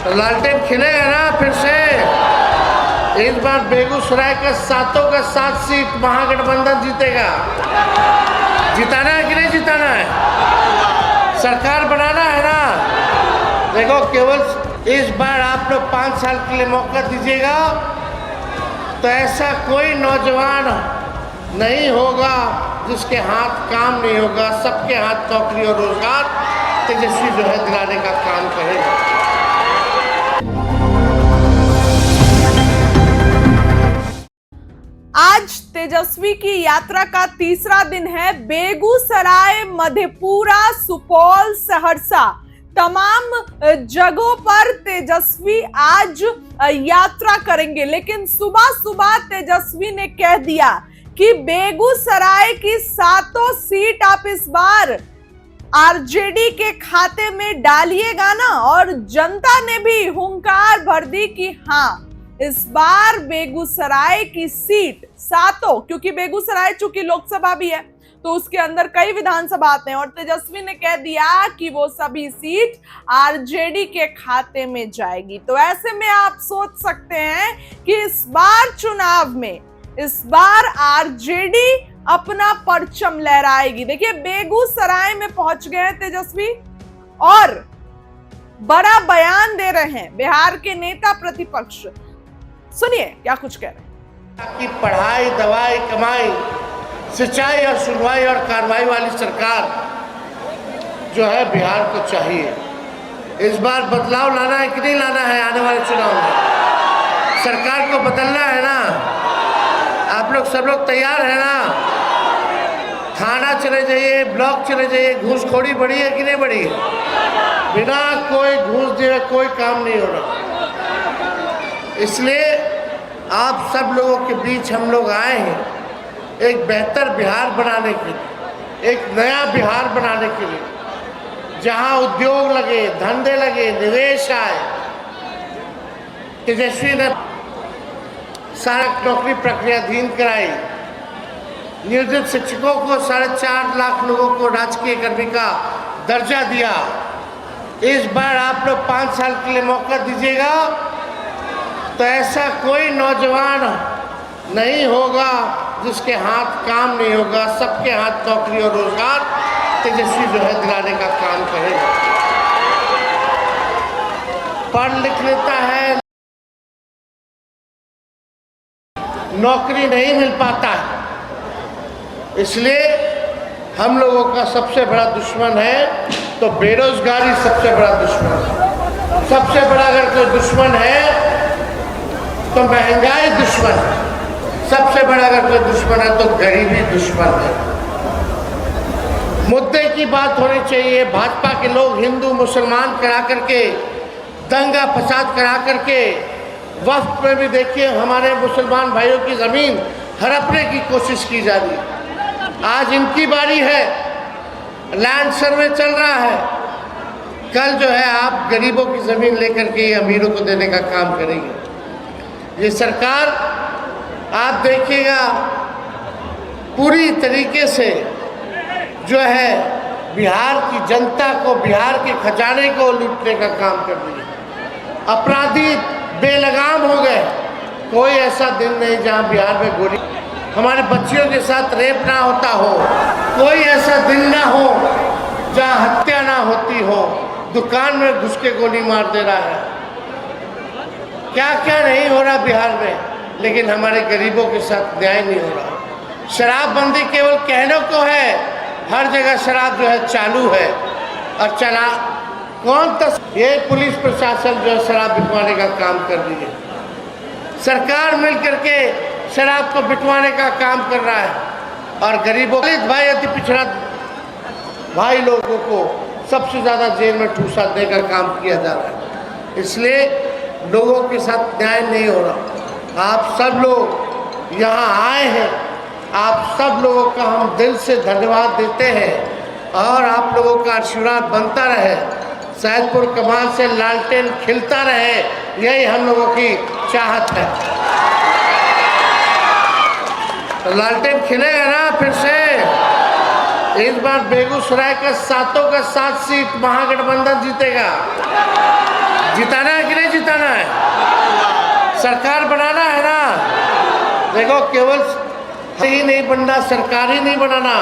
तो लालटेन खिलेगा ना फिर से। इस बार बेगूसराय का 7 सीट महागठबंधन जीतेगा। जिताना है कि नहीं जिताना है? सरकार बनाना है ना। देखो, केवल इस बार आप लोग 5 साल के लिए मौका दीजिएगा तो ऐसा कोई नौजवान नहीं होगा जिसके हाथ काम नहीं होगा। सबके हाथ नौकरी और रोजगार तेजस्वी जो है दिलाने का काम करेगा। आज तेजस्वी की यात्रा का तीसरा दिन है। बेगूसराय, मधेपुरा, सुपौल, सहरसा तमाम जगहों पर तेजस्वी आज यात्रा करेंगे। लेकिन सुबह सुबह तेजस्वी ने कह दिया कि बेगूसराय की 7 सीट आप इस बार आरजेडी के खाते में डालिएगा ना। और जनता ने भी हुंकार भर दी कि हाँ, इस बार बेगूसराय की सीट 7, क्योंकि बेगूसराय चूंकि लोकसभा भी है तो उसके अंदर कई विधानसभा आते हैं, और तेजस्वी ने कह दिया कि वो सभी सीट आरजेडी के खाते में जाएगी। तो ऐसे में आप सोच सकते हैं कि इस बार चुनाव में इस बार आरजेडी अपना परचम लहराएगी। देखिए, बेगूसराय में पहुंच गए हैं तेजस्वी और बड़ा बयान दे रहे हैं बिहार के नेता प्रतिपक्ष। सुनिए क्या कुछ कह रहे हैं। कि पढ़ाई, दवाई, कमाई, सिंचाई और सुनवाई और कार्रवाई वाली सरकार जो है बिहार को चाहिए। इस बार बदलाव लाना है कि नहीं लाना है? आने वाले चुनाव में सरकार को बदलना है ना। आप लोग सब लोग तैयार है ना? थाना चले जाइए, ब्लॉक चले जाइए, घूसखोरी बढ़ी है कि नहीं बढ़ी? बिना कोई घूस दिए कोई काम नहीं हो रहा। इसलिए आप सब लोगों के बीच हम लोग आए हैं एक बेहतर बिहार बनाने के लिए, एक नया बिहार बनाने के लिए, जहां उद्योग लगे, धंधे लगे, निवेश आए। तेजस्वी ने सारा नौकरी प्रक्रियाधीन कराई। नियोजित शिक्षकों को 4.5 लाख लोगों को राजकीय कर्मी का दर्जा दिया। इस बार आप लोग 5 साल के लिए मौका दीजिएगा तो ऐसा कोई नौजवान नहीं होगा जिसके हाथ काम नहीं होगा। सबके हाथ नौकरी और रोजगार तेजस्वी जो है दिलाने का काम करेगा। पढ़ लिख लेता है, नौकरी नहीं मिल पाता है। इसलिए हम लोगों का सबसे बड़ा दुश्मन है तो बेरोजगारी सबसे बड़ा दुश्मन है। सबसे बड़ा अगर कोई दुश्मन है तो महंगाई दुश्मन है। सबसे बड़ा अगर कोई दुश्मन है तो गरीबी दुश्मन है। मुद्दे की बात होनी चाहिए। भाजपा के लोग हिंदू मुसलमान करा करके, दंगा फसाद करा करके, वक्त में भी देखिए हमारे मुसलमान भाइयों की ज़मीन हड़पने की कोशिश की जा रही है। आज इनकी बारी है, लैंड सर्वे चल रहा है। कल जो है आप गरीबों की ज़मीन लेकर के अमीरों को देने का काम करेंगे। ये सरकार आप देखिएगा पूरी तरीके से जो है बिहार की जनता को, बिहार के खजाने को लूटने का काम कर रही है। अपराधी बेलगाम हो गए। कोई ऐसा दिन नहीं जहां बिहार में गोली, हमारे बच्चियों के साथ रेप ना होता हो। कोई ऐसा दिन ना हो जहां हत्या ना होती हो। दुकान में घुस के गोली मार दे रहा है। क्या क्या नहीं हो रहा बिहार में, लेकिन हमारे गरीबों के साथ न्याय नहीं हो रहा। शराबबंदी केवल कहने को है, हर जगह शराब जो है चालू है और चला कौन तक। ये पुलिस प्रशासन जो है शराब बिकवाने का काम कर रही है। सरकार मिल करके शराब को बिकवाने का काम कर रहा है और गरीबों, दलित भाई, अति पिछड़ा भाई लोगों को सबसे ज़्यादा जेल में ठूसा देने का काम किया जा रहा है। इसलिए लोगों के साथ न्याय नहीं हो रहा। आप सब लोग यहाँ आए हैं, आप सब लोगों का हम दिल से धन्यवाद देते हैं और आप लोगों का आशीर्वाद बनता रहे। सैदपुर कमाल से लालटेन खिलता रहे, यही हम लोगों की चाहत है। तो लालटेन खिलेगा ना फिर से। इस बार बेगूसराय का 7 सीट महागठबंधन जीतेगा। जिताना है कि नहीं? सरकार बनाना है ना। देखो केवल ही नहीं बनना, सरकार ही नहीं बनाना,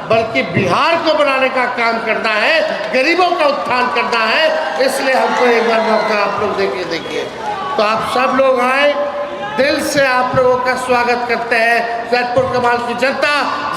बल्कि बिहार को बनाने का काम करना है, गरीबों का उत्थान करना है। इसलिए हमको एक बार मौका आप लोग देखिए। तो आप सब लोग आए, दिल से आप लोगों का स्वागत करते हैं। सैदपुर कमाल की जनता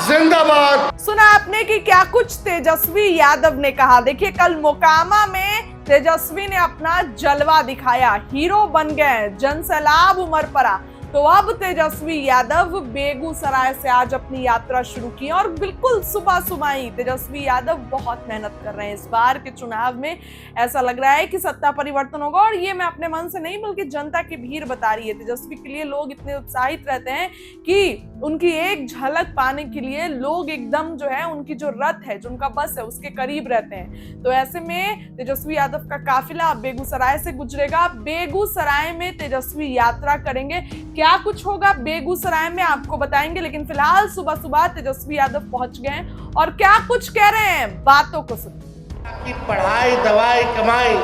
जिंदाबाद। सुना आपने कि क्या कुछ तेजस्वी यादव ने कहा। देखिए कल मोकामा में तेजस्वी ने अपना जलवा दिखाया, हीरो बन गए, जनसैलाब उमड़ पड़ा। तो अब तेजस्वी यादव बेगूसराय से आज अपनी यात्रा शुरू की और बिल्कुल सुबह सुबह ही तेजस्वी यादव बहुत मेहनत कर रहे हैं। इस बार के चुनाव में ऐसा लग रहा है कि सत्ता परिवर्तन होगा, और ये मैं अपने मन से नहीं बल्कि जनता की भीड़ बता रही है। तेजस्वी के लिए लोग इतने उत्साहित रहते हैं कि उनकी एक झलक पाने के लिए लोग एकदम जो है उनकी जो रथ है, जो उनका बस है, उसके करीब रहते हैं। तो ऐसे में तेजस्वी यादव का काफिला अब बेगूसराय से गुजरेगा। बेगूसराय में तेजस्वी यात्रा करेंगे। क्या कुछ होगा बेगूसराय में आपको बताएंगे, लेकिन फिलहाल सुबह सुबह तेजस्वी यादव पहुंच गए हैं और क्या कुछ कह रहे हैं, बातों को सुनिए। पढ़ाई, दवाई, कमाई,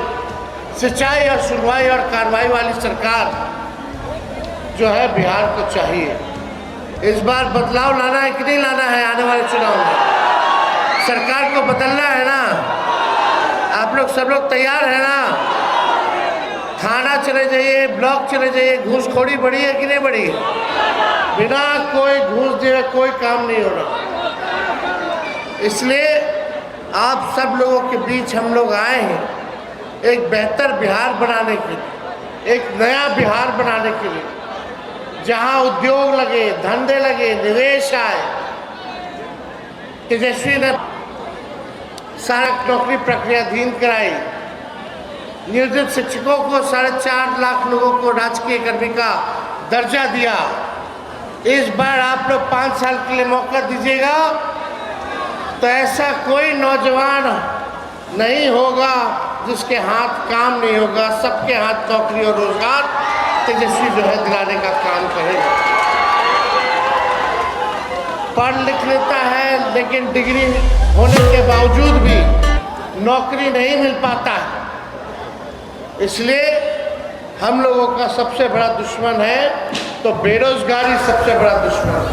सिंचाई और सुनवाई और कार्रवाई वाली सरकार जो है बिहार को चाहिए। इस बार बदलाव लाना है कि नहीं लाना है? आने वाले चुनाव में सरकार को बदलना है ना। आप लोग सब लोग तैयार है ना? थाना चले जाइए, ब्लॉक चले जाइए, घूसखोरी बढ़ी है कि नहीं बढ़ी? बिना कोई घूस दिए कोई काम नहीं हो रहा। इसलिए आप सब लोगों के बीच हम लोग आए हैं एक बेहतर बिहार बनाने के लिए, एक नया बिहार बनाने के लिए, जहां उद्योग लगे, धंधे लगे, निवेश आए। तेजस्वी ने सारा नौकरी प्रक्रियाधीन कराई, नियोजित शिक्षकों को 4.5 लाख लोगों को राजकीय कर्मी का दर्जा दिया। इस बार आप लोग 5 साल के लिए मौका दीजिएगा तो ऐसा कोई नौजवान नहीं होगा जिसके हाथ काम नहीं होगा। सबके हाथ नौकरी और रोजगार तेजस्वी जो है दिलाने का काम करेगा। पढ़ लिख लेता है लेकिन डिग्री होने के बावजूद भी नौकरी नहीं मिल पाता है। इसलिए हम लोगों का सबसे बड़ा दुश्मन है तो बेरोजगारी सबसे बड़ा दुश्मन है।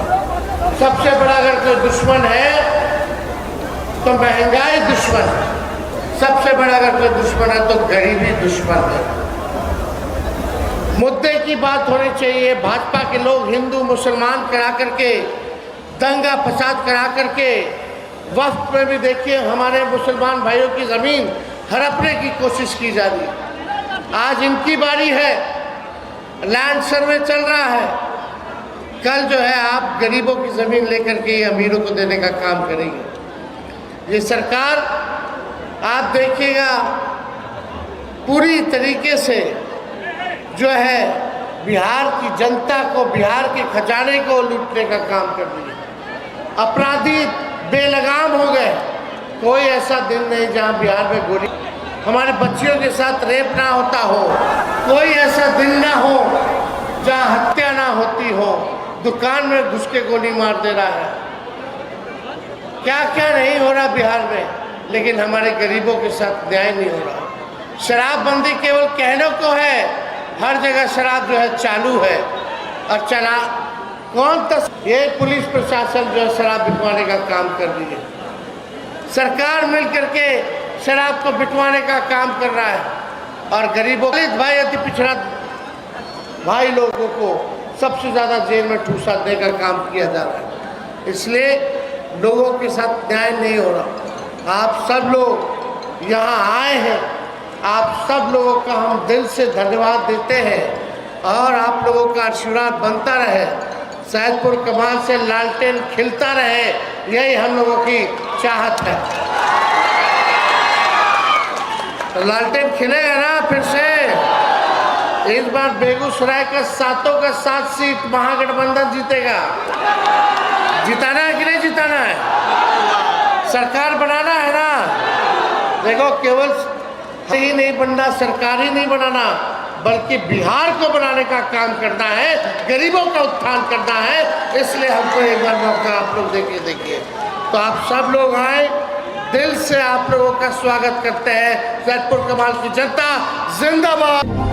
सबसे बड़ा अगर कोई दुश्मन है तो महंगाई दुश्मन है। सबसे बड़ा अगर कोई दुश्मन है तो गरीबी दुश्मन है। मुद्दे की बात होनी चाहिए। भाजपा के लोग हिंदू मुसलमान करा करके, दंगा फसाद करा करके, वक्त में भी देखिए हमारे मुसलमान भाइयों की ज़मीन हड़पने की कोशिश की जा रही है। आज इनकी बारी है, लैंड सर्वे चल रहा है। कल जो है आप गरीबों की ज़मीन लेकर के अमीरों को देने का काम करेंगे। ये सरकार आप देखिएगा पूरी तरीके से जो है बिहार की जनता को, बिहार के खजाने को लूटने का काम कर रही है। अपराधी बेलगाम हो गए। कोई ऐसा दिन नहीं जहां बिहार में गोली, हमारे बच्चियों के साथ रेप ना होता हो, कोई ऐसा दिन ना हो जहां हत्या ना होती हो। दुकान में घुस के गोली मार दे रहा है। क्या क्या नहीं हो रहा बिहार में, लेकिन हमारे गरीबों के साथ न्याय नहीं हो रहा। शराबबंदी केवल कहने को है, हर जगह शराब जो है चालू है और चला कौन तक। ये पुलिस प्रशासन जो है शराब बिकवाने का काम कर रही है। सरकार मिल करके शराब को बिकवाने का काम कर रहा है और गरीबों, भाई, अति पिछड़ा भाई लोगों को सबसे ज़्यादा जेल में ठूसा देने का काम किया जा रहा है। इसलिए लोगों के साथ न्याय नहीं हो रहा। आप सब लोग यहाँ आए हैं, आप सब लोगों का हम दिल से धन्यवाद देते हैं और आप लोगों का आशीर्वाद बनता रहे। सैदपुर कमाल से लालटेन खिलता रहे, यही हम लोगों की चाहत है। तो लालटेन खिलेगा ना फिर से। इस बार बेगूसराय का 7 सीट महागठबंधन जीतेगा। जिताना है कि नहीं जिताना है? सरकार बनाना है ना। देखो केवल ही नहीं बनना, सरकार ही नहीं बनाना, बल्कि बिहार को बनाने का काम करना है, गरीबों का उत्थान करना है। इसलिए हमको एक बार मौका आप लोग देखिए। तो आप सब लोग आए, दिल से आप लोगों का स्वागत करते हैं। सैदपुर कमाल की जनता जिंदाबाद।